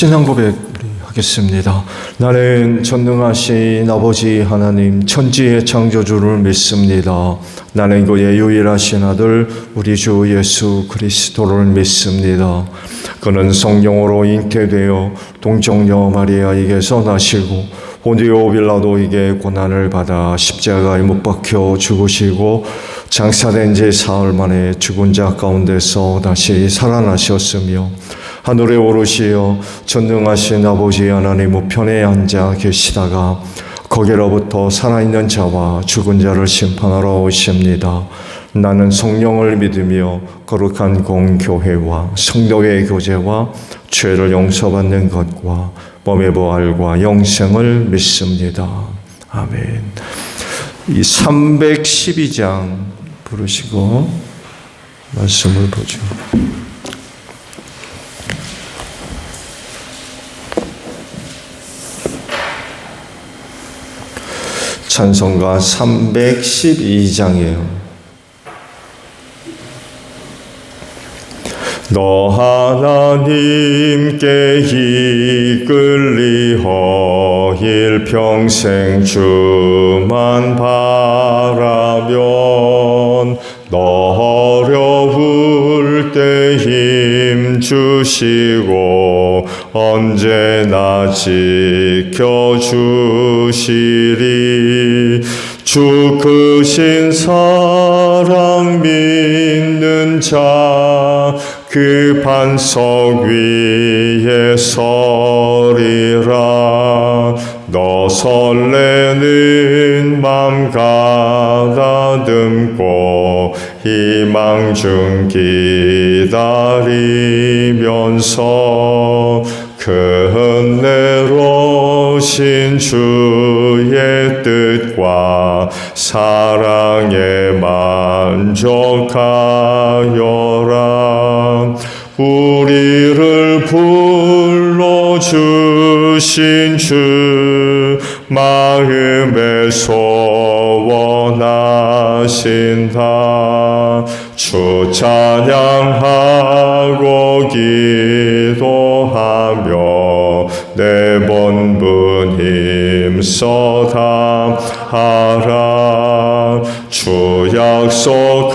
신앙 고백 하겠습니다. 나는 전능하신 아버지 하나님 천지의 창조주를 믿습니다. 나는 그의 유일하신 아들 우리 주 예수 그리스도를 믿습니다. 그는 성령으로 잉태되어 동정녀 마리아에게서 나시고 본디오 빌라도에게 고난을 받아 십자가에 못 박혀 죽으시고 장사된 지 사흘 만에 죽은 자 가운데서 다시 살아나셨으며 하늘에 오르시어 전능하신 아버지 하나님 우편에 앉아 계시다가 거기로부터 살아있는 자와 죽은 자를 심판하러 오십니다. 나는 성령을 믿으며 거룩한 공교회와 성도의 교제와 죄를 용서받는 것과 몸의 부활과 영생을 믿습니다. 아멘. 이 312장 부르시고 말씀을 보죠. 찬송가 312장이에요. 너 하나님께 이끌리어 일평생 주만 바라면 너 어려울 때 힘 주시고 언제나 지켜주시리. 주 크신 사랑 믿는 자 그 반석 위에 서리라. 너 설레는 맘 가다듬고 희망 희망 중 기다리면서 그 은혜로신 주의 뜻과 사랑에 만족하여라. 우리를 불러주신 주 마음에 소원하신다. 주 찬양하고 기도하며 내 본분 힘써 다하라. 주 약속하신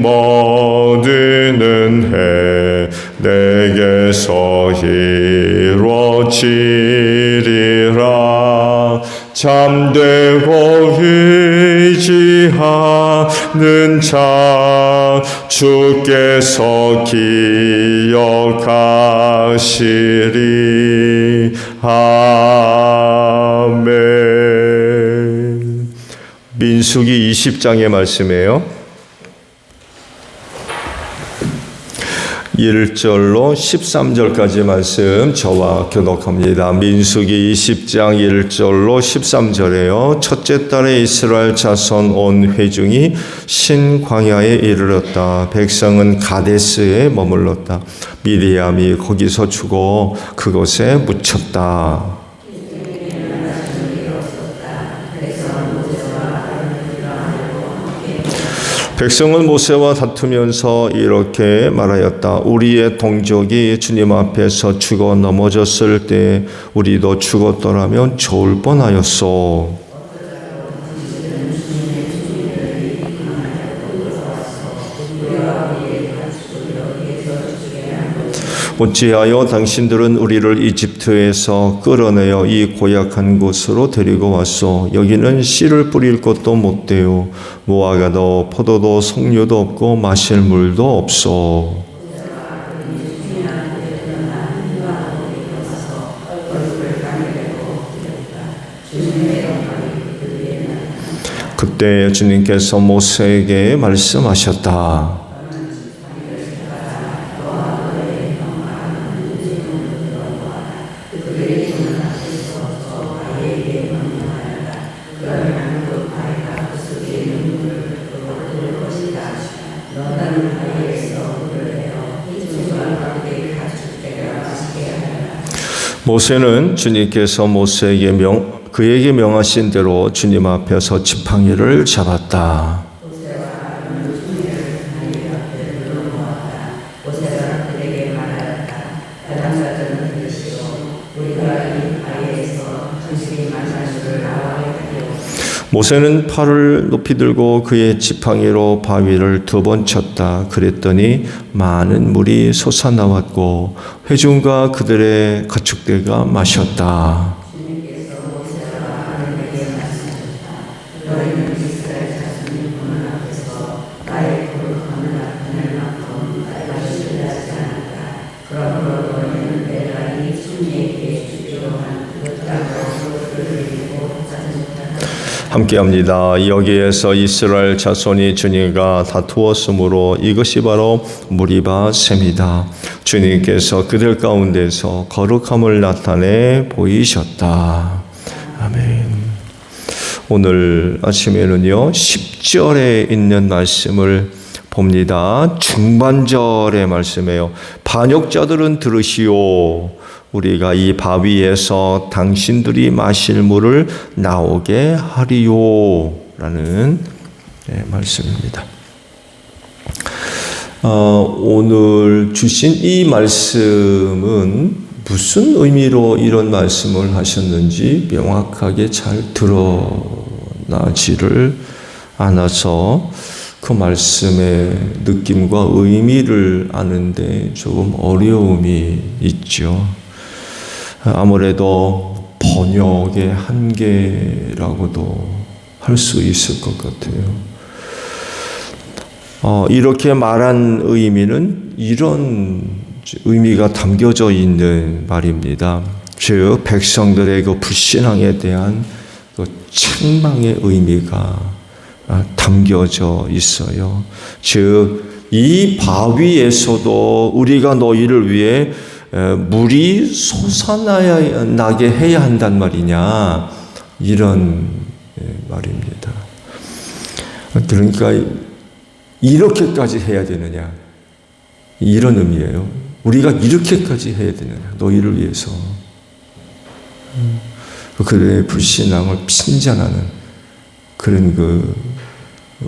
모든 은혜 내게서 이루어지리라. 잠들고 의지하는 자 주께서 기억하시리. 아멘. 민수기 20장의 말씀이에요. 1절로 13절까지 말씀 저와 교독합니다. 민수기 20장 1절로 13절에요. 첫째 달에 이스라엘 자손 온 회중이 신광야에 이르렀다. 백성은 가데스에 머물렀다. 미리암이 거기서 죽어 그곳에 묻혔다. 백성은 모세와 다투면서 이렇게 말하였다. 우리의 동족이 주님 앞에서 죽어 넘어졌을 때 우리도 죽었더라면 좋을 뻔하였소. 어찌하여 당신들은 우리를 이집트에서 끌어내어 이 고약한 곳으로 데리고 왔소. 여기는 씨를 뿌릴 것도 못 되요 무화과도 포도도 석류도 없고 마실 물도 없소. 그때 주님께서 모세에게 말씀하셨다. 모세는 주님께서 모세에게 그에게 명하신 대로 주님 앞에서 지팡이를 잡았다. 모세는 팔을 높이 들고 그의 지팡이로 바위를 2번 쳤다. 그랬더니 많은 물이 솟아나왔고 회중과 그들의 가축대가 마셨다. 함께합니다. 여기에서 이스라엘 자손이 주님과 다투었으므로 이것이 바로 무리바 셈이다. 주님께서 그들 가운데서 거룩함을 나타내 보이셨다. 아멘. 오늘 아침에는요 10절에 있는 말씀을 봅니다. 중반절의 말씀이에요. 반역자들은 들으시오. 우리가 이 바위에서 당신들이 마실 물을 나오게 하리요 라는 말씀입니다. 오늘 주신 이 말씀은 무슨 의미로 이런 말씀을 하셨는지 명확하게 잘 드러나지를 않아서 그 말씀의 느낌과 의미를 아는데 조금 어려움이 있죠. 아무래도 번역의 한계라고도 할 수 있을 것 같아요. 이렇게 말한 의미는 이런 의미가 담겨져 있는 말입니다. 즉 백성들의 그 불신앙에 대한 그 책망의 의미가 담겨져 있어요. 즉 이 바위에서도 우리가 너희를 위해 물이 솟아나게 해야 한단 말이냐, 이런 말입니다. 그러니까 이렇게까지 해야 되느냐, 이런 의미예요. 우리가 이렇게까지 해야 되느냐, 너희를 위해서. 그들의 불신앙을 핀잔하는 그런 그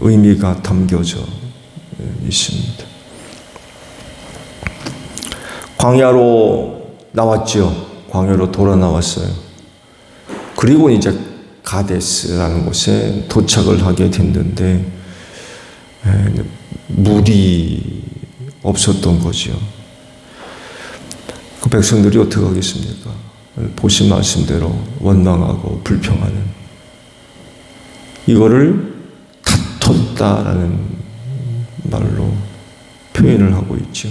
의미가 담겨져 있습니다. 광야로 나왔죠. 광야로 돌아 나왔어요. 그리고 이제 가데스라는 곳에 도착을 하게 됐는데 물이 없었던 거죠. 그 백성들이 어떻게 하겠습니까? 보신 말씀대로 원망하고 불평하는, 이거를 다퉜다라는 말로 표현을 하고 있죠.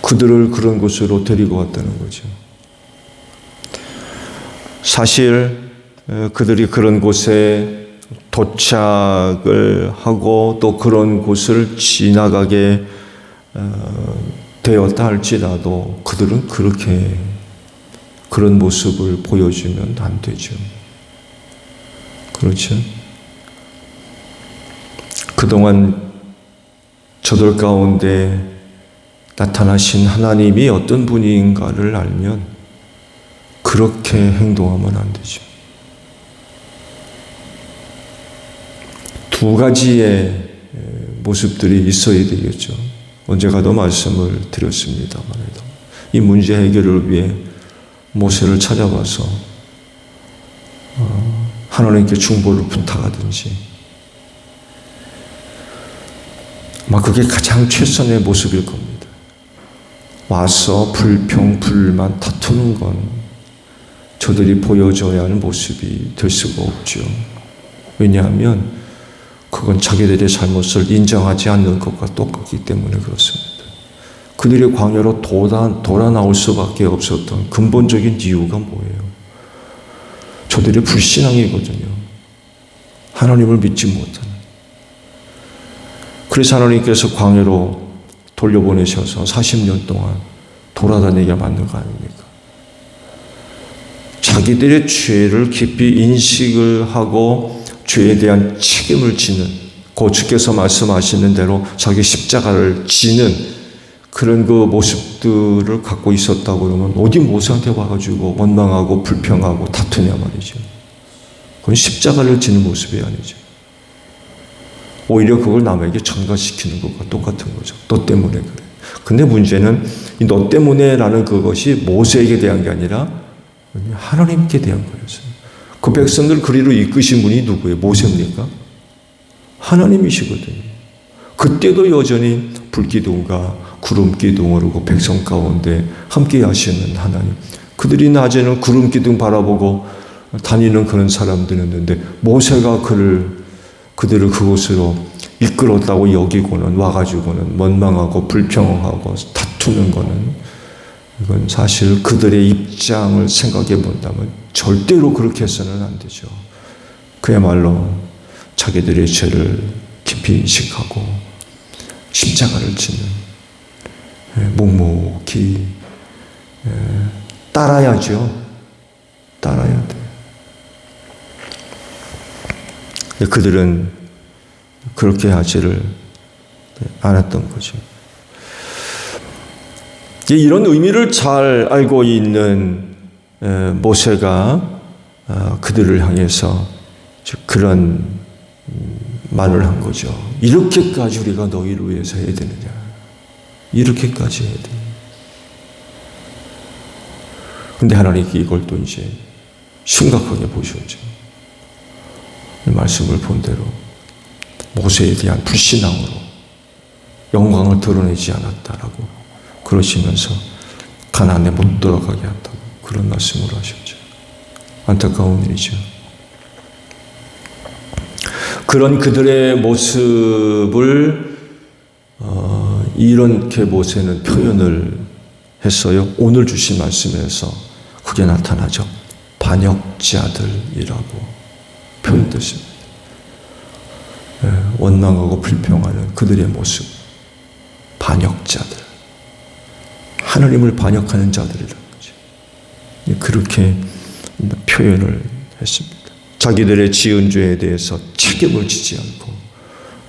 그들을 그런 곳으로 데리고 왔다는 거죠. 사실 그들이 그런 곳에 도착을 하고 또 그런 곳을 지나가게 되었다 할지라도 그들은 그렇게 그런 모습을 보여주면 안 되죠. 그렇죠? 그동안 저들 가운데 나타나신 하나님이 어떤 분인가를 알면 그렇게 행동하면 안 되죠. 두 가지의 모습들이 있어야 되겠죠. 언제가도 말씀을 드렸습니다만, 이 문제 해결을 위해 모세를 찾아와서 하나님께 중보를 부탁하든지, 아마 그게 가장 최선의 모습일 겁니다. 와서 불평, 불만, 다투는 건 저들이 보여줘야 하는 모습이 될 수가 없죠. 왜냐하면 그건 자기들의 잘못을 인정하지 않는 것과 똑같기 때문에 그렇습니다. 그들이 광야로 돌아 나올 수밖에 없었던 근본적인 이유가 뭐예요? 저들의 불신앙이거든요. 하나님을 믿지 못하는. 그래서 하나님께서 광야로 돌려보내셔서 40년 동안 돌아다니게 만든 거 아닙니까? 자기들의 죄를 깊이 인식을 하고 죄에 대한 책임을 지는, 고 주께서 말씀하시는 대로 자기 십자가를 지는 그런 그 모습들을 갖고 있었다고 그러면 어디 모세한테 와가지고 원망하고 불평하고 다투냐 말이죠. 그건 십자가를 지는 모습이 아니죠. 오히려 그걸 남에게 전가시키는 것과 똑같은 거죠. 너 때문에 그래. 근데 문제는 이 너 때문에라는 그것이 모세에게 대한 게 아니라 하나님께 대한 거였어요. 그 백성들 그리로 이끄신 분이 누구예요? 모세입니까? 하나님이시거든요. 그때도 여전히 불기둥과 구름기둥으로 그 백성 가운데 함께 하시는 하나님. 그들이 낮에는 구름기둥 바라보고 다니는 그런 사람들이었는데 모세가 그들을 그곳으로 이끌었다고 여기고는 와가지고는 원망하고 불평하고 다투는 거는, 이건 사실 그들의 입장을 생각해 본다면 절대로 그렇게 해서는 안 되죠. 그야말로 자기들의 죄를 깊이 인식하고 십자가를 지는, 묵묵히 따라야죠. 따라야 돼요. 그들은 그렇게 하지를 않았던 거죠. 이런 의미를 잘 알고 있는 모세가 그들을 향해서 그런 말을 한 거죠. 이렇게까지 우리가 너희를 위해서 해야 되느냐. 이렇게까지 해야 되느냐. 근데 하나님께 이걸 또 이제 심각하게 보셨죠. 말씀을 본 대로 모세에 대한 불신앙으로 영광을 드러내지 않았다라고 그러시면서 가나안에 못 들어가게 한다고 그런 말씀을 하셨죠. 안타까운 일이죠. 그런 그들의 모습을 이렇게 모세는 표현을 했어요. 오늘 주신 말씀에서 그게 나타나죠. 반역자들이라고 표현됐습니다. 원망하고 불평하는 그들의 모습, 반역자들, 하나님을 반역하는 자들이라는 거죠. 그렇게 표현을 했습니다. 자기들의 지은 죄에 대해서 책임을 지지 않고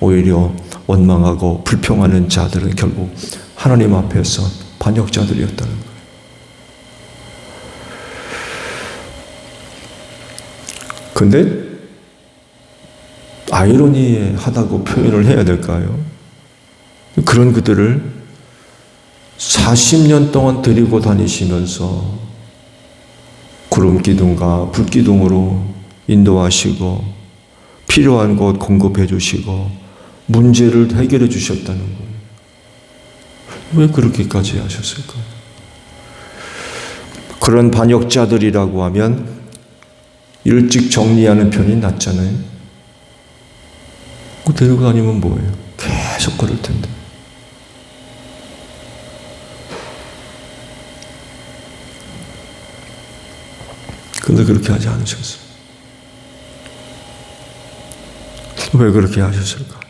오히려 원망하고 불평하는 자들은 결국 하나님 앞에서 반역자들이었다는 거예요. 근데 아이러니하다고 표현을 해야 될까요? 그런 그들을 40년 동안 데리고 다니시면서 구름기둥과 불기둥으로 인도하시고 필요한 것 공급해 주시고 문제를 해결해 주셨다는 거예요. 왜 그렇게까지 하셨을까요? 그런 반역자들이라고 하면 일찍 정리하는 편이 낫잖아요. 데리고 다니면 뭐예요? 계속 그럴 텐데. 근데 그렇게 하지 않으셨어요. 왜 그렇게 하셨을까?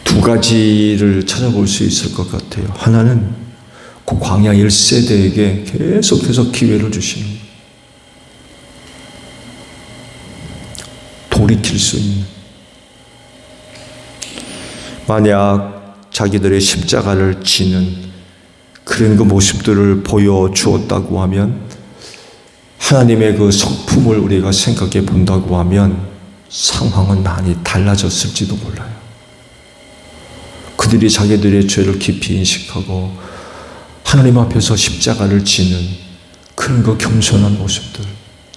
두 가지를 찾아볼 수 있을 것 같아요. 하나는 그 광야 1세대에게 계속해서 기회를 주시는 거예요. 돌이킬 수 있는. 만약 자기들의 십자가를 지는 그런 그 모습들을 보여주었다고 하면, 하나님의 그 성품을 우리가 생각해 본다고 하면 상황은 많이 달라졌을지도 몰라요. 그들이 자기들의 죄를 깊이 인식하고 하나님 앞에서 십자가를 지는 그런 그 겸손한 모습들,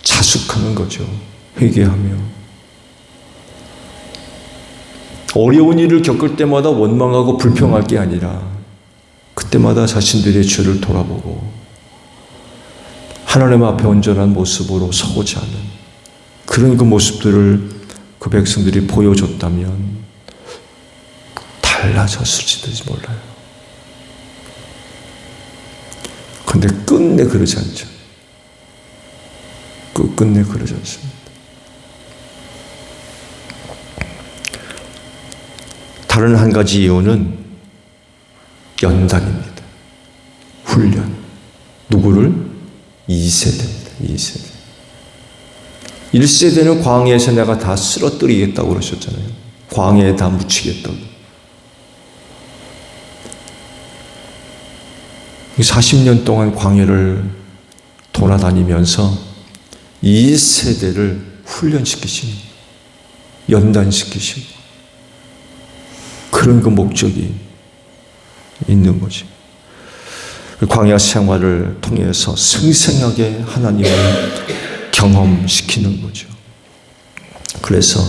자숙하는 거죠. 회개하며. 어려운 일을 겪을 때마다 원망하고 불평할 게 아니라 그때마다 자신들의 죄를 돌아보고 하나님 앞에 온전한 모습으로 서고자 하는 그런 그 모습들을 그 백성들이 보여줬다면 달라졌을지도 몰라요. 그런데 끝내 그러지 않죠. 끝내 그러지 않습니다. 다른 한 가지 이유는 연단입니다. 훈련. 누구를? 2세대입니다. 2세대. 1세대는 광야에서 내가 다 쓰러뜨리겠다고 그러셨잖아요. 광야에 다 묻히겠다고. 40년 동안 광야를 돌아다니면서 2세대를 훈련시키시는, 연단시키시고 그런 그 목적이 있는 거죠. 광야 생활을 통해서 생생하게 하나님을 경험시키는 거죠. 그래서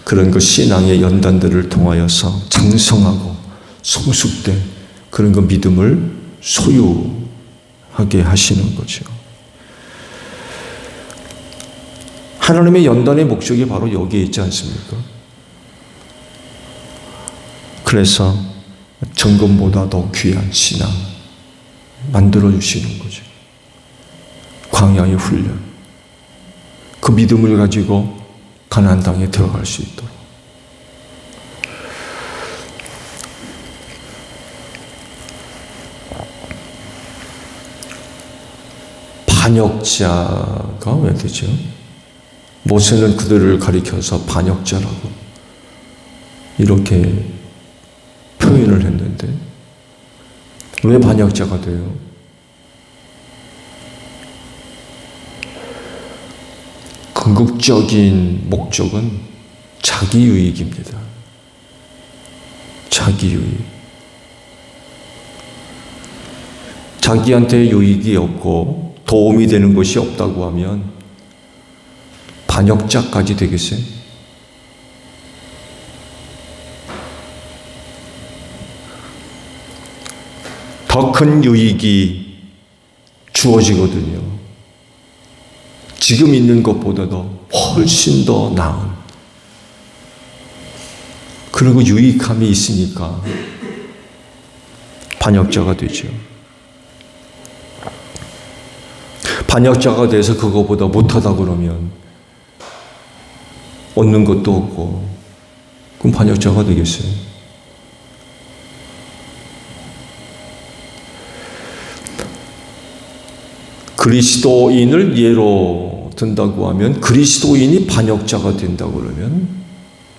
그런 그 신앙의 연단들을 통하여서 장성하고 성숙된 그런 그 믿음을 소유하게 하시는 거죠. 하나님의 연단의 목적이 바로 여기에 있지 않습니까? 그래서 정금보다 더 귀한 신앙 만들어주시는 거죠. 광야의 훈련. 그 믿음을 가지고 가나안 땅에 들어갈 수 있도록. 반역자가 왜 되죠? 모세는 그들을 가리켜서 반역자라고 이렇게 표현을 했는데 왜 반역자가 돼요? 궁극적인 목적은 자기 유익입니다. 자기 유익. 자기한테 유익이 없고 도움이 되는 것이 없다고 하면 반역자까지 되겠어요? 더 큰 유익이 주어지거든요. 지금 있는 것보다도 훨씬 더 나은 그런 그 유익함이 있으니까 반역자가 되죠. 반역자가 돼서 그거보다 못하다 그러면 얻는 것도 없고, 그럼 반역자가 되겠어요. 그리스도인을 예로 든다고 하면, 그리스도인이 반역자가 된다고 그러면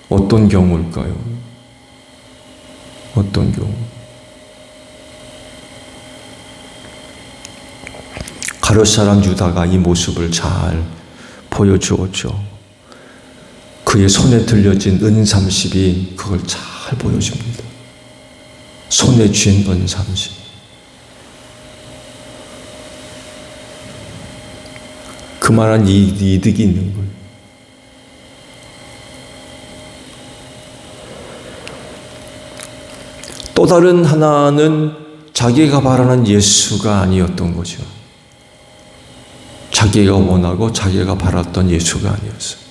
어떤 경우일까요? 어떤 경우? 가룟 사람 유다가 이 모습을 잘 보여주었죠. 그의 손에 들려진 은 30이 그걸 잘 보여줍니다. 손에 쥔 은 30. 그만한 이득이 있는 거예요. 또 다른 하나는 자기가 바라는 예수가 아니었던 거죠. 자기가 원하고 자기가 바랐던 예수가 아니었어요.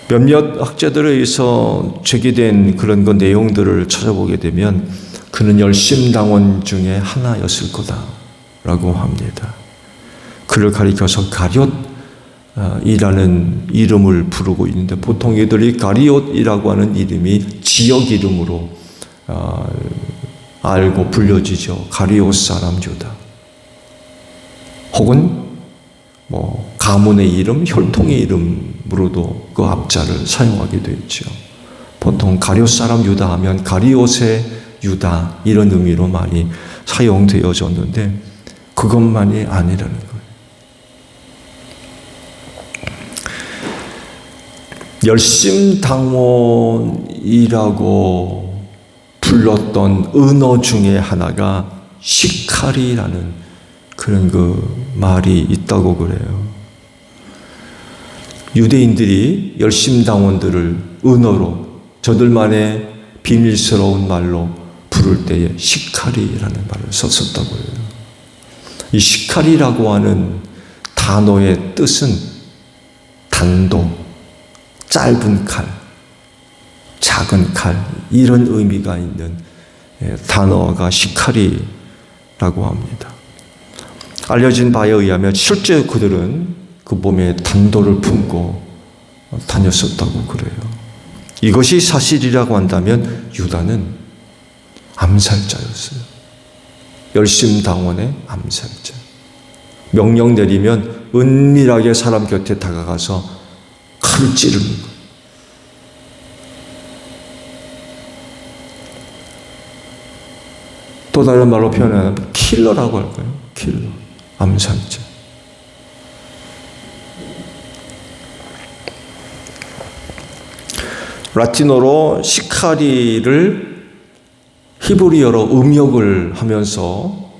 몇몇 학자들에 의해서 제기된 그런 내용들을 찾아보게 되면 그는 열심당원 중에 하나였을 거다라고 합니다. 그를 가리켜서 가룟이라는 이름을 부르고 있는데, 보통 이들이 가룟이라고 하는 이름이 지역 이름으로 알고 불려지죠. 가룟 사람 유다. 혹은 가문의 이름, 혈통의 이름으로도 그 앞자를 사용하게 되죠. 보통 가룟 사람 유다 하면 가리옷의 유다, 이런 의미로 많이 사용되어졌는데 그것만이 아니라는 거예요. 열심당원이라고 불렀던 은어 중에 하나가 시카리라는 그런 말이 있다고 그래요. 유대인들이 열심당원들을 은어로, 저들만의 비밀스러운 말로 부를 때에 시카리라는 말을 썼었다고 해요. 이 시카리라고 하는 단어의 뜻은 단도, 짧은 칼, 작은 칼, 이런 의미가 있는 단어가 시카리라고 합니다. 알려진 바에 의하면 실제 그들은 그 몸에 단도를 품고 다녔었다고 그래요. 이것이 사실이라고 한다면 유다는 암살자였어요. 열심당원의 암살자. 명령 내리면 은밀하게 사람 곁에 다가가서 칼을 찌르는 거예요. 또 다른 말로 표현하면 킬러라고 할까요? 킬러. 암살자. 라틴어로 시카리를 히브리어로 음역을 하면서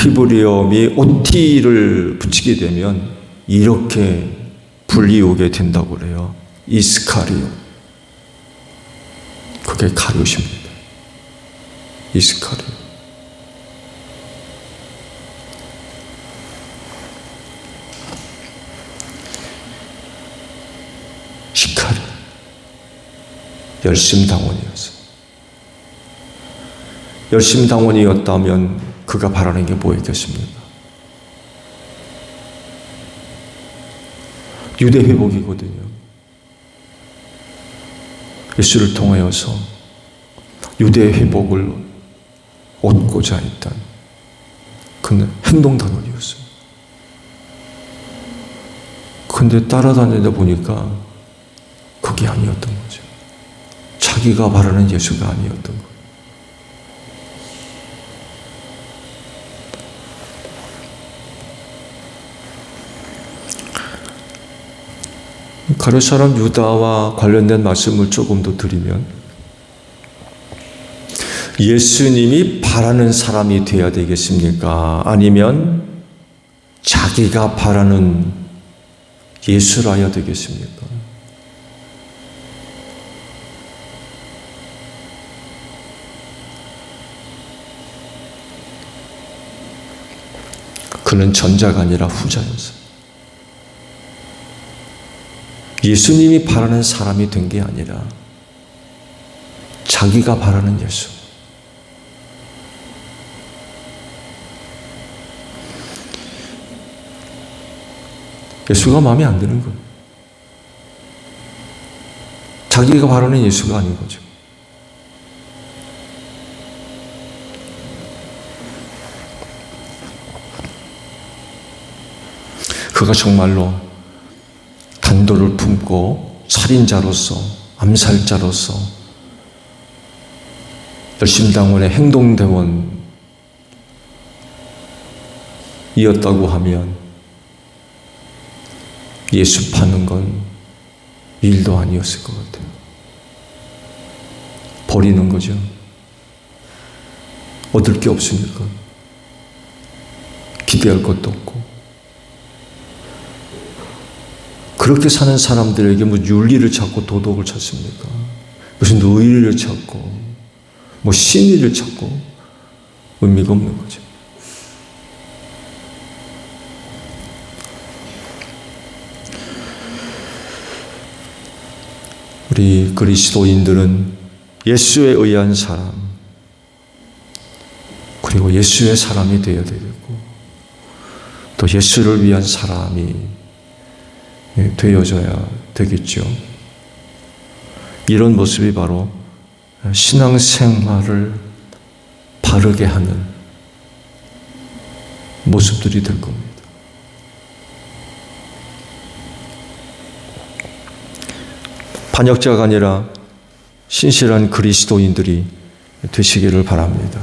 히브리어미 오티를 붙이게 되면 이렇게 불리우게 된다고 그래요. 이스카리오. 그게 가룟입니다. 이스카리오. 시카리. 열심당원이었어요. 열심당원이었다면 그가 바라는 게 뭐였겠습니까? 유대 회복이거든요. 예수를 통하여서 유대 회복을 얻고자 했던 그는 행동단원이었어요. 근데 따라다니다 보니까 그게 아니었던 거죠. 자기가 바라는 예수가 아니었던 거예요. 가룟 사람 유다와 관련된 말씀을 조금 더 드리면, 예수님이 바라는 사람이 되어야 되겠습니까? 아니면 자기가 바라는 예수라야 되겠습니까? 그는 전자가 아니라 후자였어요. 예수님이 바라는 사람이 된 게 아니라 자기가 바라는 예수. 예수가 마음에 안 드는 거예요. 자기가 바라는 예수가 아닌 거죠. 그가 정말로 단도를 품고 살인자로서, 암살자로서, 열심당원의 행동대원이었다고 하면 예수 파는 건 일도 아니었을 것 같아요. 버리는 거죠. 얻을 게 없으니까. 기대할 것도 없고. 그렇게 사는 사람들에게 뭐 윤리를 찾고 도덕을 찾습니까? 무슨 의리를 찾고 뭐 신의를 찾고 의미가 없는 거죠. 우리 그리스도인들은 예수에 의한 사람, 그리고 예수의 사람이 되어야 되겠고, 또 예수를 위한 사람이 되어져야 되겠죠. 이런 모습이 바로 신앙생활을 바르게 하는 모습들이 될 겁니다. 반역자가 아니라 신실한 그리스도인들이 되시기를 바랍니다.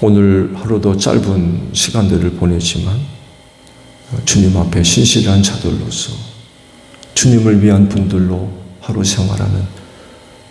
오늘 하루도 짧은 시간들을 보내지만 주님 앞에 신실한 자들로서 주님을 위한 분들로 하루 생활하는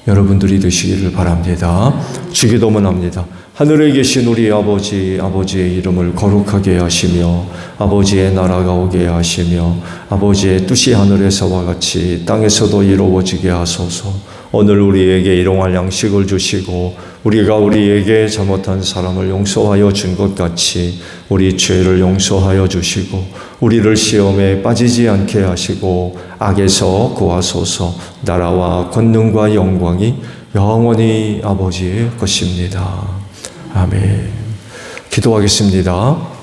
여러분들이 되시기를 바랍니다. 주기도문 합니다. 하늘에 계신 우리 아버지, 아버지의 이름을 거룩하게 하시며 아버지의 나라가 오게 하시며 아버지의 뜻이 하늘에서와 같이 땅에서도 이루어지게 하소서. 오늘 우리에게 일용할 양식을 주시고 우리가 우리에게 잘못한 사람을 용서하여 준 것 같이 우리 죄를 용서하여 주시고 우리를 시험에 빠지지 않게 하시고 악에서 구하소서. 나라와 권능과 영광이 영원히 아버지의 것입니다. 아멘. 기도하겠습니다.